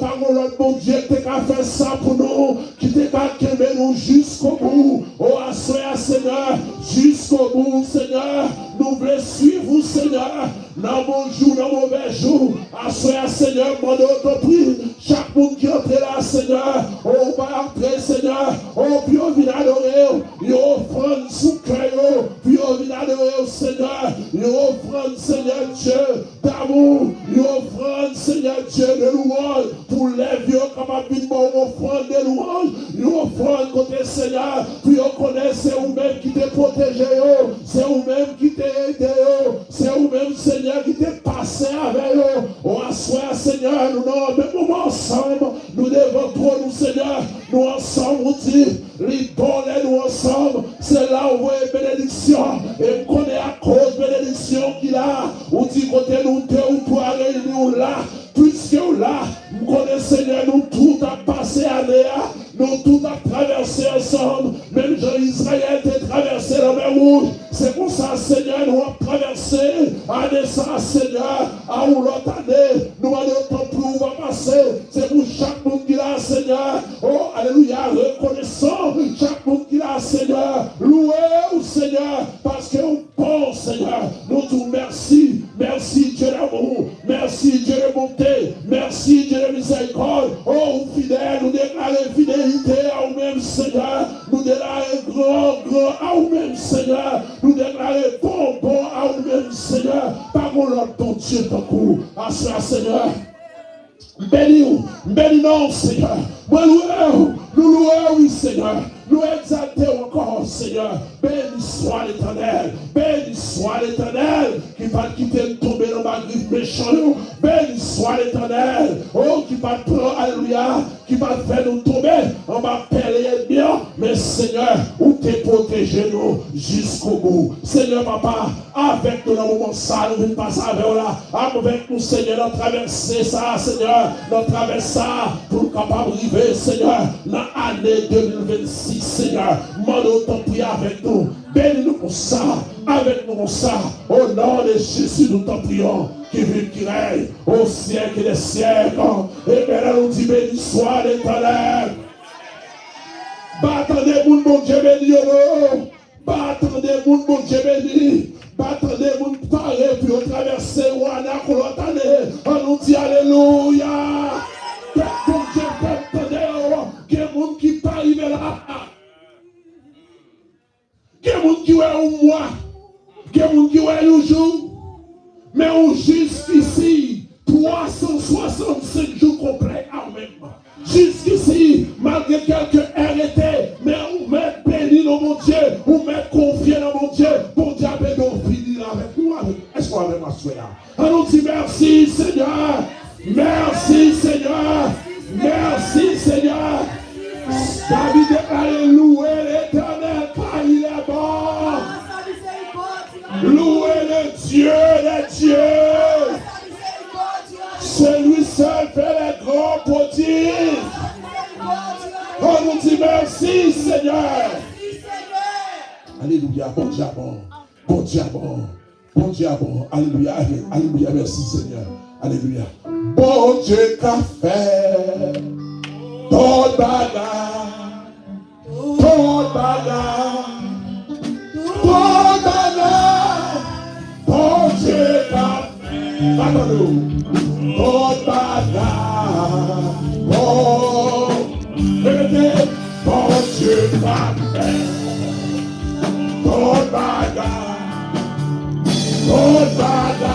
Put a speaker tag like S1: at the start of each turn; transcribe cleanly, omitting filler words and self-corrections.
S1: par l'autre bon Dieu, qui t'a fait ça pour nous, qui t'a qu'aimé nous jusqu'au bout. Oh, assoya, Seigneur, jusqu'au bout, Seigneur. Nous voulons suivre vous, Seigneur. Dans bon jour, dans mauvais jour. Assoya, Seigneur, mon autre prix. Chaque monde qui entre là, Seigneur. Oh, va entrer, Seigneur. Oh, puis on vient adorer. Il offre sous cœur. Puis on vient adorer, Seigneur. Il offre, Seigneur Dieu, d'amour. Il offre, Seigneur Dieu, de louange. Pour les vieux, comme à une bonne offrande de louange. Il offre côté Seigneur. Puis on connaît, c'est vous-même qui t'est protégé. C'est vous-même qui t'est aidé. C'est vous-même, Seigneur, qui t'est passé avec eux. On assoit, Seigneur, nous dans le même moment ensemble. Nous devons trop, nous, Seigneur. Nous ensemble, nous disons, les bons, nous ensemble. C'est là où vous voyez bénédiction. Et on connaît à cause de bénédiction qu'il a. On dit, côté nous, deux ou trois réunis là. Puisque là, nous connaissons, Seigneur, nous tout a passé à Léa. Nous tout a traversé ensemble. Même Jean-Israël a traversé la mer rouge. C'est pour ça, Seigneur, nous avons traversé année ça, Seigneur, à où l'autre année. Nous allons temps plus où va passer. C'est pour chaque monde qui l'a, Seigneur. Oh, alléluia, reconnaissant chaque monde qui l'a, Seigneur. Louez-vous, Seigneur, parce que vous bon, Seigneur. Nous tout merci. Merci, Dieu d'amour. Merci, Dieu de bonté. Merci, Dieu de miséricorde. Oh, fidèle, nous déclarons fidélité à vous-même, Seigneur. Nous déclarons grand à vous-même, Seigneur. Nous déclarons bon à vous-même, Seigneur. Parole à ton Dieu, ton coup. À cela, Seigneur. Bénis-nous, Seigneur. Nous louons, oui, Seigneur. Nous exaltons encore, Seigneur. Béni soit l'Éternel. Béni soit l'Éternel qui va quitter tomber dans ma griffe méchante. Béni soit l'Éternel. Oh, qui va prendre, alléluia, qui va faire nous tomber en bas péril bien. Mais Seigneur, où t'es protégé nous jusqu'au bout. Seigneur, papa, avec nous dans le moment ça, nous venons passer avec nous là. Avec nous, Seigneur, nous traverser ça, Seigneur. Nous traverser ça pour nous capables d'arriver, Seigneur, dans l'année 2026. Seigneur, demandons ton prière avec nous. Bénis-nous pour ça, avec nous pour ça. Au nom de Jésus, nous t'en prions, qui vit, qui règne, au siècle des siècles. Et maintenant, nous disons, béni soit l'Éternel. Battez des mouns, mon Dieu béni. Battez des mouns, mon Dieu béni. Battez des mouns, parler, puis on traverse Wana, pour l'autre année. On nous dit alléluia. Bon Dieu, qu'il y a des gens qui pas arrivé là. Il y a des gens qui ont un mois. Il y a des gens qui ont un jour. Mais on jusqu'ici, 365 jours complets en même temps. Jusqu'ici, malgré quelques arrêtés, mais on met béni dans mon Dieu, on met confié dans mon Dieu. Bon Dieu, on finit avec nous. Est-ce qu'on va m'asseoir? On nous dit merci Seigneur. Merci Seigneur. Merci Seigneur. David a loué l'Éternel car il est bon. Louez le Dieu des dieux. Celui seul fait les grands prodiges. On nous dit merci Seigneur. Alléluia, bon Dieu bon. Bon Dieu bon. Bon Dieu bon. Alléluia, alléluia, merci Seigneur. Alléluia. Bon Dieu qu'a fait ton bagarre, ton bagarre, ton bagarre, bon Dieu qu'a fait. Attendez-vous. Ton bagarre, bon Dieu qu'a fait. Ton bagarre, ton bagarre.